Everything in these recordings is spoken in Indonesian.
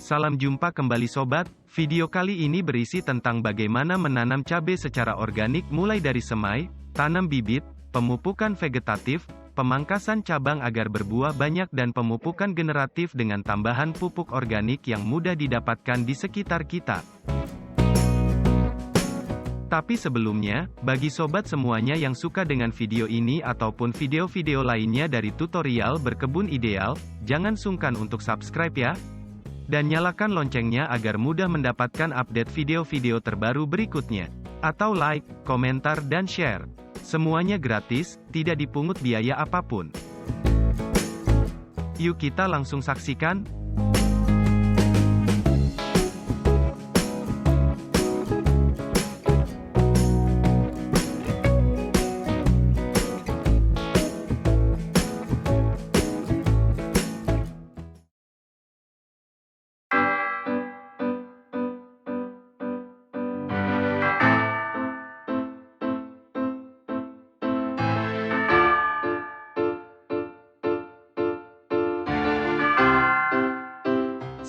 Salam jumpa kembali sobat, video kali ini berisi tentang bagaimana menanam cabai secara organik mulai dari semai, tanam bibit, pemupukan vegetatif, pemangkasan cabang agar berbuah banyak dan pemupukan generatif dengan tambahan pupuk organik yang mudah didapatkan di sekitar kita. Tapi sebelumnya, bagi sobat semuanya yang suka dengan video ini ataupun video-video lainnya dari tutorial berkebun ideal, jangan sungkan untuk subscribe ya. Dan nyalakan loncengnya agar mudah mendapatkan update video-video terbaru berikutnya. Atau like, komentar dan share. Semuanya gratis, tidak dipungut biaya apapun. Yuk kita langsung saksikan.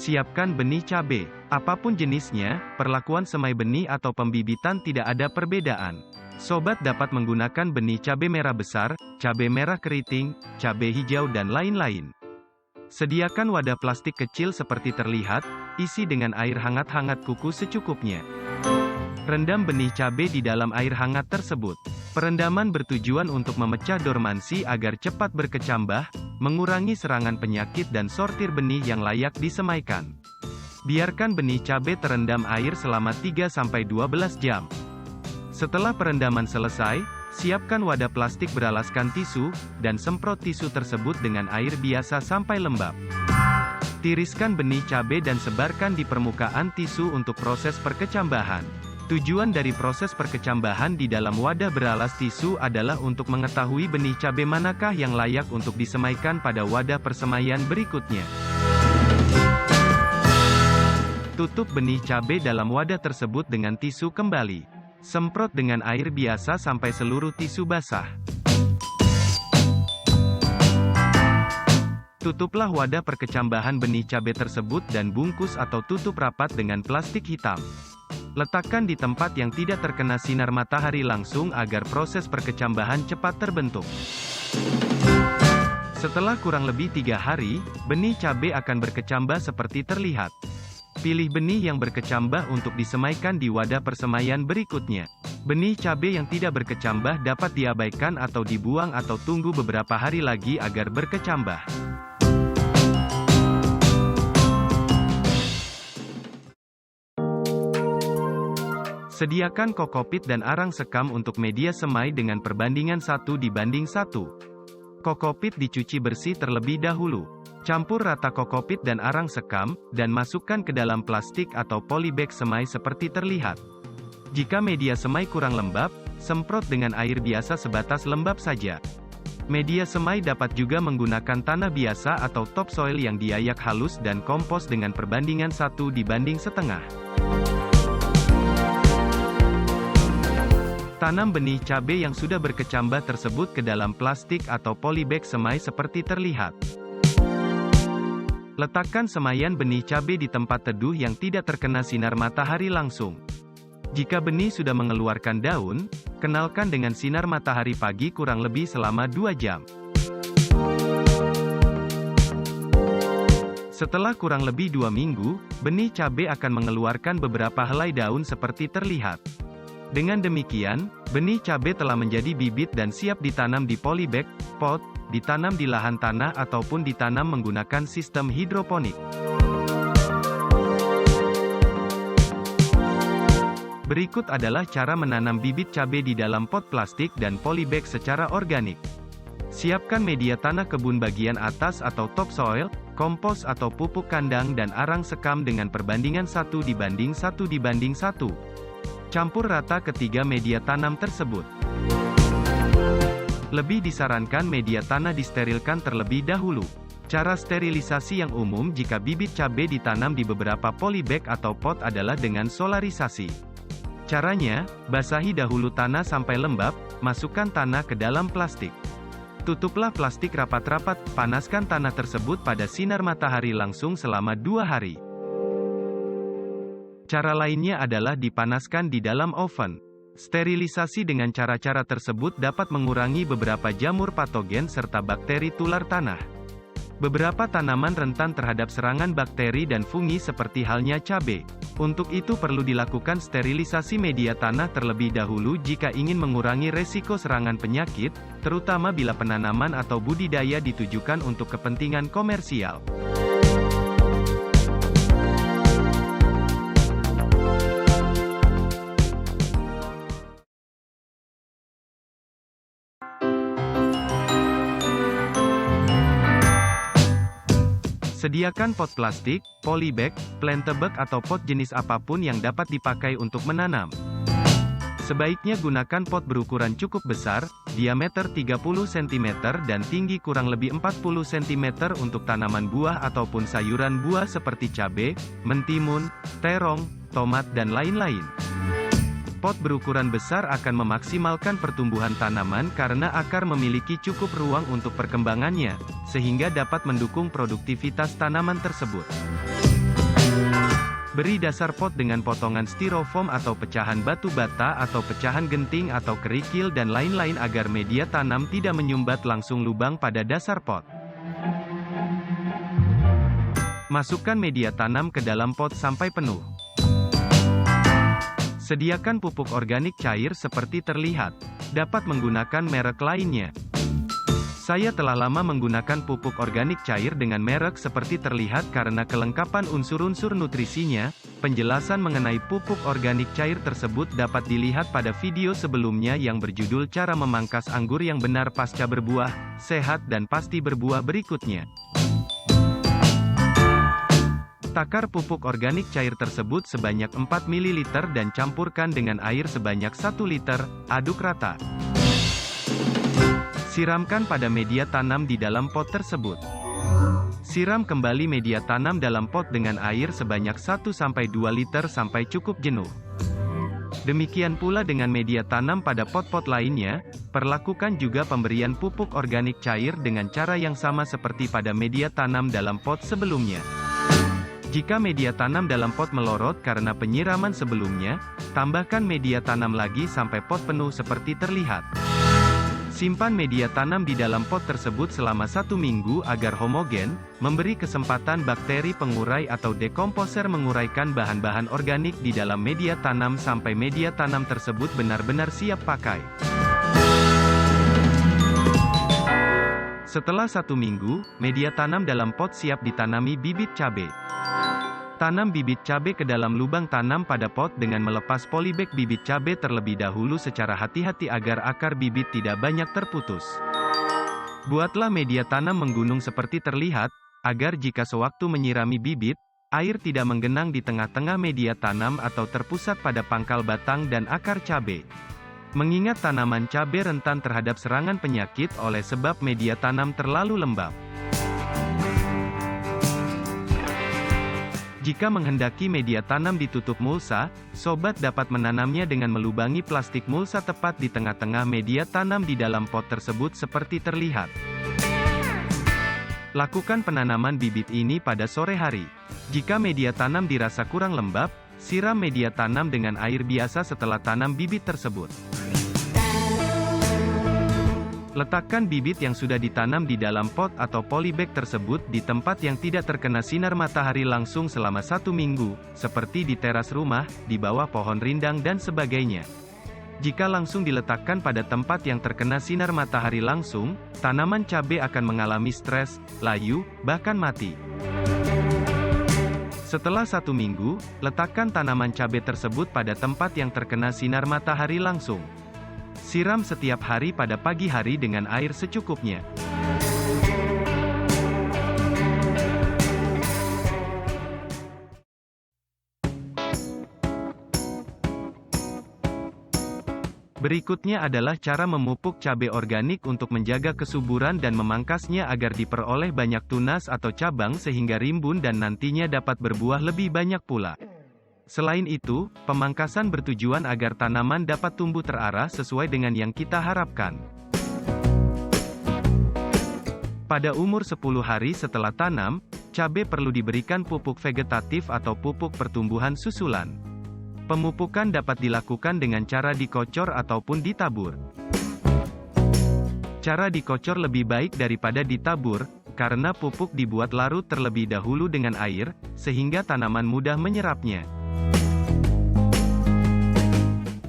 Siapkan benih cabai. Apapun jenisnya, perlakuan semai benih atau pembibitan tidak ada perbedaan. Sobat dapat menggunakan benih cabai merah besar, cabai merah keriting, cabai hijau dan lain-lain. Sediakan wadah plastik kecil seperti terlihat, isi dengan air hangat-hangat kuku secukupnya. Rendam benih cabai di dalam air hangat tersebut. Perendaman bertujuan untuk memecah dormansi agar cepat berkecambah, mengurangi serangan penyakit dan sortir benih yang layak disemaikan. Biarkan benih cabai terendam air selama 3-12 jam. Setelah perendaman selesai, siapkan wadah plastik beralaskan tisu, dan semprot tisu tersebut dengan air biasa sampai lembab. Tiriskan benih cabai dan sebarkan di permukaan tisu untuk proses perkecambahan. Tujuan dari proses perkecambahan di dalam wadah beralas tisu adalah untuk mengetahui benih cabai manakah yang layak untuk disemaikan pada wadah persemaian berikutnya. Tutup benih cabai dalam wadah tersebut dengan tisu kembali. Semprot dengan air biasa sampai seluruh tisu basah. Tutuplah wadah perkecambahan benih cabai tersebut dan bungkus atau tutup rapat dengan plastik hitam. Letakkan di tempat yang tidak terkena sinar matahari langsung agar proses perkecambahan cepat terbentuk. Setelah kurang lebih 3 hari, benih cabai akan berkecambah seperti terlihat. Pilih benih yang berkecambah untuk disemaikan di wadah persemaian berikutnya. Benih cabai yang tidak berkecambah dapat diabaikan atau dibuang atau tunggu beberapa hari lagi agar berkecambah. Sediakan kokopit dan arang sekam untuk media semai dengan perbandingan 1:1. Kokopit dicuci bersih terlebih dahulu. Campur rata kokopit dan arang sekam, dan masukkan ke dalam plastik atau polybag semai seperti terlihat. Jika media semai kurang lembab, semprot dengan air biasa sebatas lembab saja. Media semai dapat juga menggunakan tanah biasa atau topsoil yang diayak halus dan kompos dengan perbandingan 1:1. Tanam benih cabai yang sudah berkecambah tersebut ke dalam plastik atau polybag semai seperti terlihat. Letakkan semaian benih cabai di tempat teduh yang tidak terkena sinar matahari langsung. Jika benih sudah mengeluarkan daun, kenalkan dengan sinar matahari pagi kurang lebih selama 2 jam. Setelah kurang lebih 2 minggu, benih cabai akan mengeluarkan beberapa helai daun seperti terlihat. Dengan demikian, benih cabai telah menjadi bibit dan siap ditanam di polybag, pot, ditanam di lahan tanah ataupun ditanam menggunakan sistem hidroponik. Berikut adalah cara menanam bibit cabai di dalam pot plastik dan polybag secara organik. Siapkan media tanah kebun bagian atas atau topsoil, kompos atau pupuk kandang dan arang sekam dengan perbandingan 1:1. Campur rata ketiga media tanam tersebut. Lebih disarankan media tanah disterilkan terlebih dahulu. Cara sterilisasi yang umum jika bibit cabai ditanam di beberapa polybag atau pot adalah dengan solarisasi. Caranya, basahi dahulu tanah sampai lembab, masukkan tanah ke dalam plastik. Tutuplah plastik rapat-rapat, panaskan tanah tersebut pada sinar matahari langsung selama 2 hari. Cara lainnya adalah dipanaskan di dalam oven. Sterilisasi dengan cara-cara tersebut dapat mengurangi beberapa jamur patogen serta bakteri tular tanah. Beberapa tanaman rentan terhadap serangan bakteri dan fungi seperti halnya cabai. Untuk itu perlu dilakukan sterilisasi media tanah terlebih dahulu jika ingin mengurangi resiko serangan penyakit, terutama bila penanaman atau budidaya ditujukan untuk kepentingan komersial. Sediakan pot plastik, polybag, planter-bag atau pot jenis apapun yang dapat dipakai untuk menanam. Sebaiknya gunakan pot berukuran cukup besar, diameter 30 cm dan tinggi kurang lebih 40 cm untuk tanaman buah ataupun sayuran buah seperti cabai, mentimun, terong, tomat dan lain-lain. Pot berukuran besar akan memaksimalkan pertumbuhan tanaman karena akar memiliki cukup ruang untuk perkembangannya, sehingga dapat mendukung produktivitas tanaman tersebut. Beri dasar pot dengan potongan styrofoam atau pecahan batu bata atau pecahan genting atau kerikil dan lain-lain agar media tanam tidak menyumbat langsung lubang pada dasar pot. Masukkan media tanam ke dalam pot sampai penuh. Sediakan pupuk organik cair seperti terlihat. Dapat menggunakan merek lainnya. Saya telah lama menggunakan pupuk organik cair dengan merek seperti terlihat karena kelengkapan unsur-unsur nutrisinya. Penjelasan mengenai pupuk organik cair tersebut dapat dilihat pada video sebelumnya yang berjudul Cara Memangkas Anggur yang Benar Pasca Berbuah, Sehat dan Pasti Berbuah berikutnya. Takar pupuk organik cair tersebut sebanyak 4 ml dan campurkan dengan air sebanyak 1 liter, aduk rata. Siramkan pada media tanam di dalam pot tersebut. Siram kembali media tanam dalam pot dengan air sebanyak 1-2 liter sampai cukup jenuh. Demikian pula dengan media tanam pada pot-pot lainnya, perlakukan juga pemberian pupuk organik cair dengan cara yang sama seperti pada media tanam dalam pot sebelumnya. Jika media tanam dalam pot melorot karena penyiraman sebelumnya, tambahkan media tanam lagi sampai pot penuh seperti terlihat. Simpan media tanam di dalam pot tersebut selama 1 minggu agar homogen, memberi kesempatan bakteri pengurai atau dekomposer menguraikan bahan-bahan organik di dalam media tanam sampai media tanam tersebut benar-benar siap pakai. Setelah 1 minggu, media tanam dalam pot siap ditanami bibit cabai. Tanam bibit cabai ke dalam lubang tanam pada pot dengan melepas polybag bibit cabai terlebih dahulu secara hati-hati agar akar bibit tidak banyak terputus. Buatlah media tanam menggunung seperti terlihat, agar jika sewaktu menyirami bibit, air tidak menggenang di tengah-tengah media tanam atau terpusat pada pangkal batang dan akar cabai. Mengingat tanaman cabai rentan terhadap serangan penyakit oleh sebab media tanam terlalu lembab. Jika menghendaki media tanam ditutup mulsa, sobat dapat menanamnya dengan melubangi plastik mulsa tepat di tengah-tengah media tanam di dalam pot tersebut seperti terlihat. Lakukan penanaman bibit ini pada sore hari. Jika media tanam dirasa kurang lembab, siram media tanam dengan air biasa setelah tanam bibit tersebut. Letakkan bibit yang sudah ditanam di dalam pot atau polybag tersebut di tempat yang tidak terkena sinar matahari langsung selama 1 minggu, seperti di teras rumah, di bawah pohon rindang dan sebagainya. Jika langsung diletakkan pada tempat yang terkena sinar matahari langsung, tanaman cabai akan mengalami stres, layu, bahkan mati. Setelah 1 minggu, letakkan tanaman cabai tersebut pada tempat yang terkena sinar matahari langsung. Siram setiap hari pada pagi hari dengan air secukupnya. Berikutnya adalah cara memupuk cabai organik untuk menjaga kesuburan dan memangkasnya agar diperoleh banyak tunas atau cabang sehingga rimbun dan nantinya dapat berbuah lebih banyak pula. Selain itu, pemangkasan bertujuan agar tanaman dapat tumbuh terarah sesuai dengan yang kita harapkan. Pada umur 10 hari setelah tanam, cabai perlu diberikan pupuk vegetatif atau pupuk pertumbuhan susulan. Pemupukan dapat dilakukan dengan cara dikocor ataupun ditabur. Cara dikocor lebih baik daripada ditabur, karena pupuk dibuat larut terlebih dahulu dengan air, sehingga tanaman mudah menyerapnya.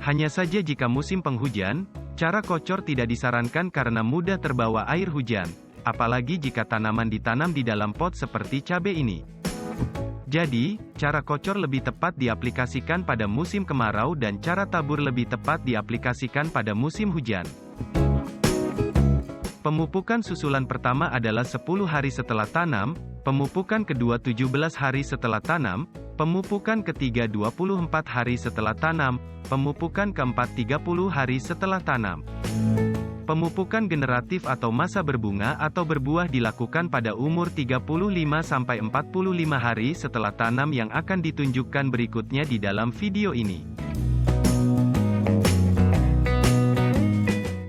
Hanya saja jika musim penghujan, cara kocor tidak disarankan karena mudah terbawa air hujan, apalagi jika tanaman ditanam di dalam pot seperti cabai ini. Jadi, cara kocor lebih tepat diaplikasikan pada musim kemarau dan cara tabur lebih tepat diaplikasikan pada musim hujan. Pemupukan susulan pertama adalah 10 hari setelah tanam, pemupukan kedua 17 hari setelah tanam, pemupukan ketiga 24 hari setelah tanam, pemupukan keempat 30 hari setelah tanam. Pemupukan generatif atau masa berbunga atau berbuah dilakukan pada umur 35-45 hari setelah tanam yang akan ditunjukkan berikutnya di dalam video ini.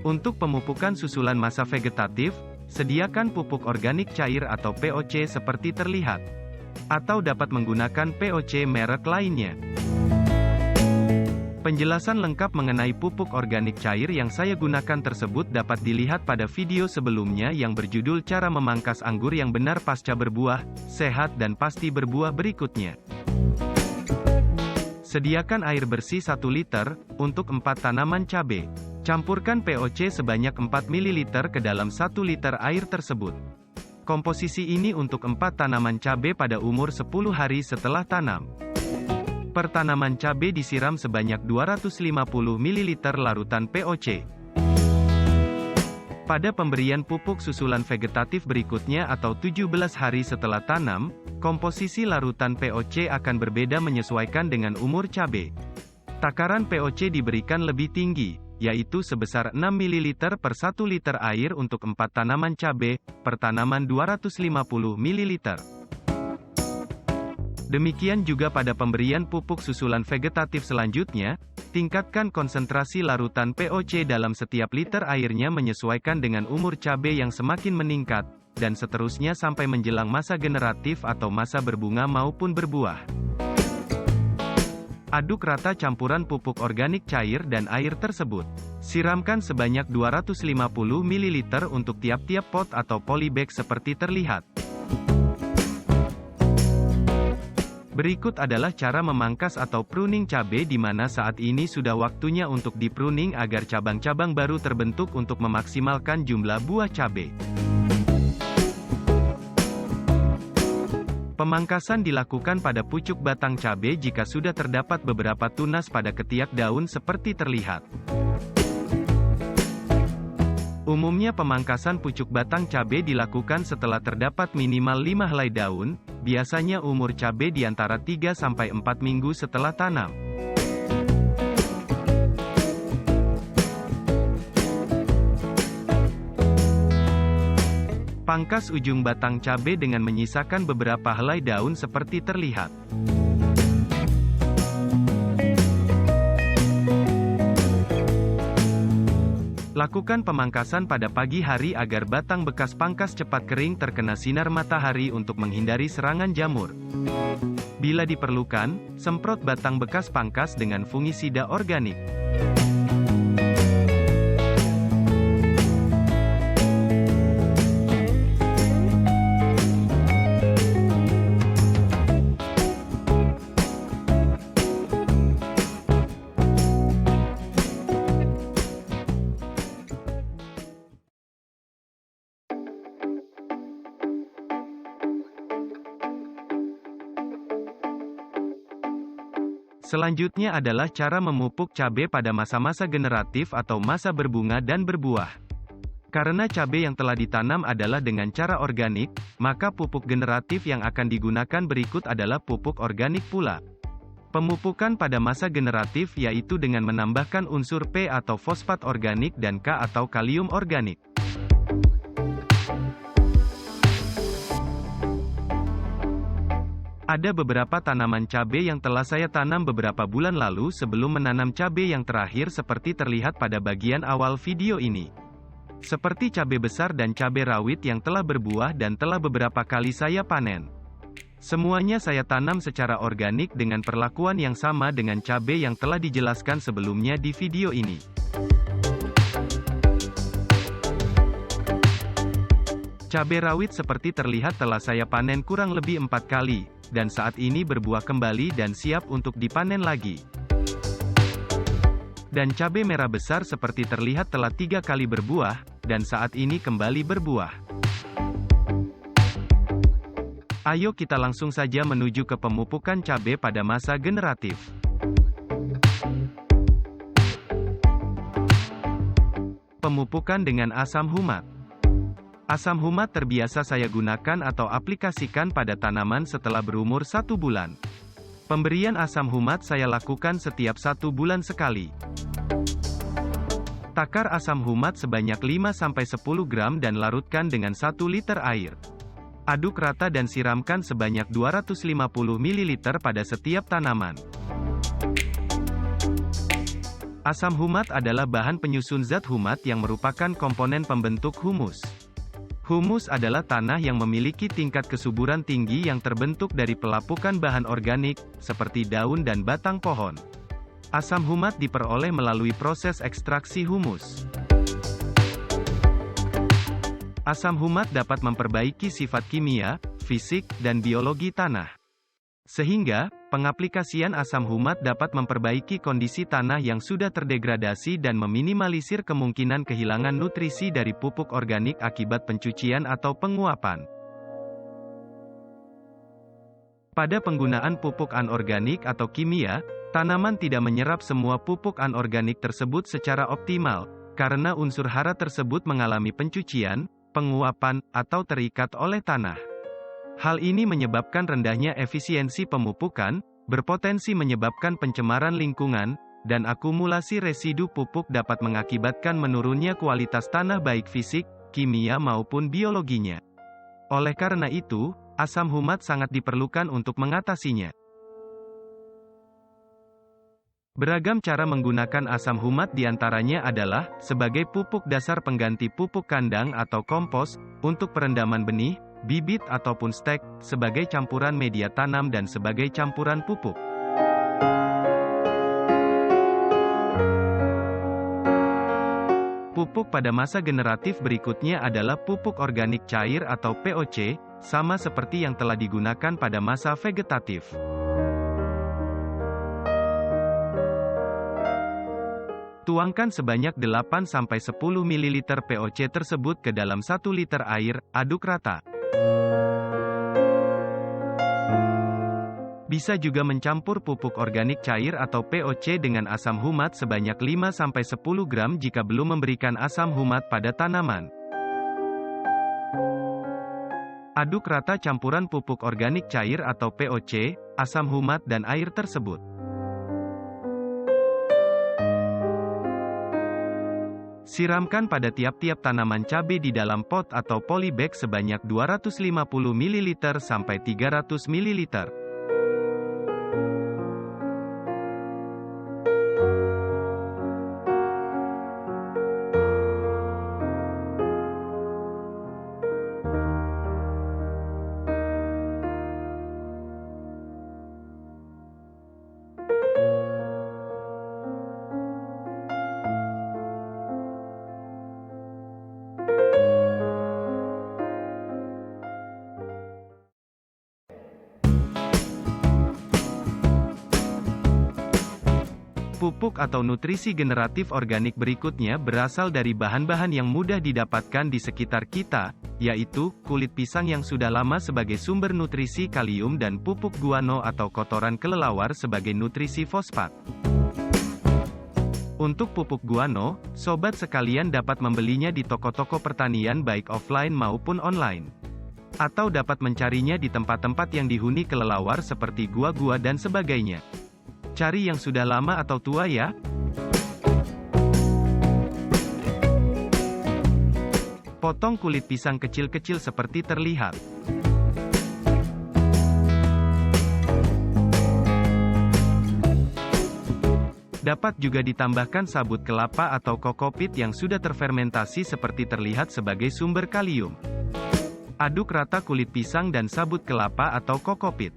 Untuk pemupukan susulan masa vegetatif, sediakan pupuk organik cair atau POC seperti terlihat. Atau dapat menggunakan POC merek lainnya. Penjelasan lengkap mengenai pupuk organik cair yang saya gunakan tersebut dapat dilihat pada video sebelumnya yang berjudul Cara Memangkas Anggur yang Benar Pasca Berbuah, Sehat dan Pasti Berbuah berikutnya. Sediakan air bersih 1 liter, untuk 4 tanaman cabai. Campurkan POC sebanyak 4 ml ke dalam 1 liter air tersebut. Komposisi ini untuk 4 tanaman cabai pada umur 10 hari setelah tanam. Per tanaman cabai disiram sebanyak 250 ml larutan POC. Pada pemberian pupuk susulan vegetatif berikutnya atau 17 hari setelah tanam, komposisi larutan POC akan berbeda menyesuaikan dengan umur cabai. Takaran POC diberikan lebih tinggi, yaitu sebesar 6 ml per 1 liter air untuk 4 tanaman cabai, per tanaman 250 ml. Demikian juga pada pemberian pupuk susulan vegetatif selanjutnya, tingkatkan konsentrasi larutan POC dalam setiap liter airnya menyesuaikan dengan umur cabai yang semakin meningkat, dan seterusnya sampai menjelang masa generatif atau masa berbunga maupun berbuah. Aduk rata campuran pupuk organik cair dan air tersebut. Siramkan sebanyak 250 ml untuk tiap-tiap pot atau polybag seperti terlihat. Berikut adalah cara memangkas atau pruning cabai di mana saat ini sudah waktunya untuk dipruning agar cabang-cabang baru terbentuk untuk memaksimalkan jumlah buah cabai. Pemangkasan dilakukan pada pucuk batang cabai jika sudah terdapat beberapa tunas pada ketiak daun seperti terlihat. Umumnya pemangkasan pucuk batang cabai dilakukan setelah terdapat minimal 5 helai daun, biasanya umur cabai di antara 3-4 minggu setelah tanam. Pangkas ujung batang cabai dengan menyisakan beberapa helai daun seperti terlihat. Lakukan pemangkasan pada pagi hari agar batang bekas pangkas cepat kering terkena sinar matahari untuk menghindari serangan jamur. Bila diperlukan, semprot batang bekas pangkas dengan fungisida organik. Selanjutnya adalah cara memupuk cabai pada masa-masa generatif atau masa berbunga dan berbuah. Karena cabai yang telah ditanam adalah dengan cara organik, maka pupuk generatif yang akan digunakan berikut adalah pupuk organik pula. Pemupukan pada masa generatif yaitu dengan menambahkan unsur P atau fosfat organik dan K atau kalium organik. Ada beberapa tanaman cabai yang telah saya tanam beberapa bulan lalu sebelum menanam cabai yang terakhir seperti terlihat pada bagian awal video ini. Seperti cabai besar dan cabai rawit yang telah berbuah dan telah beberapa kali saya panen. Semuanya saya tanam secara organik dengan perlakuan yang sama dengan cabai yang telah dijelaskan sebelumnya di video ini. Cabai rawit seperti terlihat telah saya panen kurang lebih 4 kali, dan saat ini berbuah kembali dan siap untuk dipanen lagi. Dan cabai merah besar seperti terlihat telah 3 kali berbuah, dan saat ini kembali berbuah. Ayo kita langsung saja menuju ke pemupukan cabai pada masa generatif. Pemupukan dengan asam humat. Asam humat terbiasa saya gunakan atau aplikasikan pada tanaman setelah berumur 1 bulan. Pemberian asam humat saya lakukan setiap 1 bulan sekali. Takar asam humat sebanyak 5-10 gram dan larutkan dengan 1 liter air. Aduk rata dan siramkan sebanyak 250 ml pada setiap tanaman. Asam humat adalah bahan penyusun zat humat yang merupakan komponen pembentuk humus. Humus adalah tanah yang memiliki tingkat kesuburan tinggi yang terbentuk dari pelapukan bahan organik, seperti daun dan batang pohon. Asam humat diperoleh melalui proses ekstraksi humus. Asam humat dapat memperbaiki sifat kimia, fisik, dan biologi tanah. Sehingga, pengaplikasian asam humat dapat memperbaiki kondisi tanah yang sudah terdegradasi dan meminimalisir kemungkinan kehilangan nutrisi dari pupuk organik akibat pencucian atau penguapan. Pada penggunaan pupuk anorganik atau kimia, tanaman tidak menyerap semua pupuk anorganik tersebut secara optimal, karena unsur hara tersebut mengalami pencucian, penguapan, atau terikat oleh tanah. Hal ini menyebabkan rendahnya efisiensi pemupukan, berpotensi menyebabkan pencemaran lingkungan, dan akumulasi residu pupuk dapat mengakibatkan menurunnya kualitas tanah baik fisik, kimia maupun biologinya. Oleh karena itu, asam humat sangat diperlukan untuk mengatasinya. Beragam cara menggunakan asam humat diantaranya adalah, sebagai pupuk dasar pengganti pupuk kandang atau kompos, untuk perendaman benih, bibit ataupun stek, sebagai campuran media tanam dan sebagai campuran pupuk. Pupuk pada masa generatif berikutnya adalah pupuk organik cair atau POC, sama seperti yang telah digunakan pada masa vegetatif. Tuangkan sebanyak 8-10 ml POC tersebut ke dalam 1 liter air, aduk rata. Bisa juga mencampur pupuk organik cair atau POC dengan asam humat sebanyak 5-10 gram jika belum memberikan asam humat pada tanaman. Aduk rata campuran pupuk organik cair atau POC, asam humat dan air tersebut. Siramkan pada tiap-tiap tanaman cabai di dalam pot atau polybag sebanyak 250 ml sampai 300 ml. Pupuk atau nutrisi generatif organik berikutnya berasal dari bahan-bahan yang mudah didapatkan di sekitar kita, yaitu, kulit pisang yang sudah lama sebagai sumber nutrisi kalium dan pupuk guano atau kotoran kelelawar sebagai nutrisi fosfat. Untuk pupuk guano, sobat sekalian dapat membelinya di toko-toko pertanian baik offline maupun online. Atau dapat mencarinya di tempat-tempat yang dihuni kelelawar seperti gua-gua dan sebagainya. Cari yang sudah lama atau tua ya. Potong kulit pisang kecil-kecil seperti terlihat. Dapat juga ditambahkan sabut kelapa atau kokopit yang sudah terfermentasi seperti terlihat sebagai sumber kalium. Aduk rata kulit pisang dan sabut kelapa atau kokopit.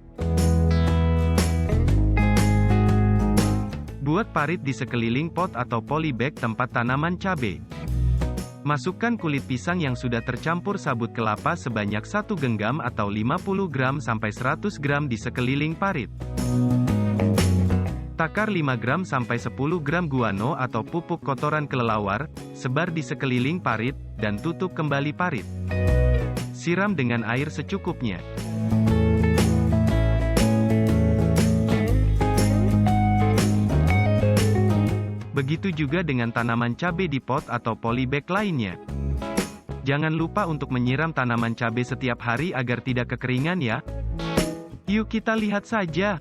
Buat parit di sekeliling pot atau polybag tempat tanaman cabai. Masukkan kulit pisang yang sudah tercampur sabut kelapa sebanyak 1 genggam atau 50 gram sampai 100 gram di sekeliling parit. Takar 5 gram sampai 10 gram guano atau pupuk kotoran kelelawar, sebar di sekeliling parit, dan tutup kembali parit. Siram dengan air secukupnya. Begitu juga dengan tanaman cabai di pot atau polybag lainnya. Jangan lupa untuk menyiram tanaman cabai setiap hari agar tidak kekeringan ya. Yuk kita lihat saja.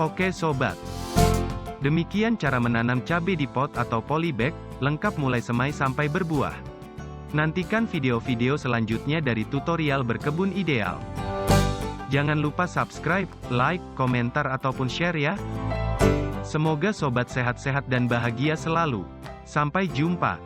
Oke sobat. Demikian cara menanam cabai di pot atau polybag, lengkap mulai semai sampai berbuah. Nantikan video-video selanjutnya dari tutorial berkebun ideal. Jangan lupa subscribe, like, komentar ataupun share ya. Semoga sobat sehat-sehat dan bahagia selalu. Sampai jumpa.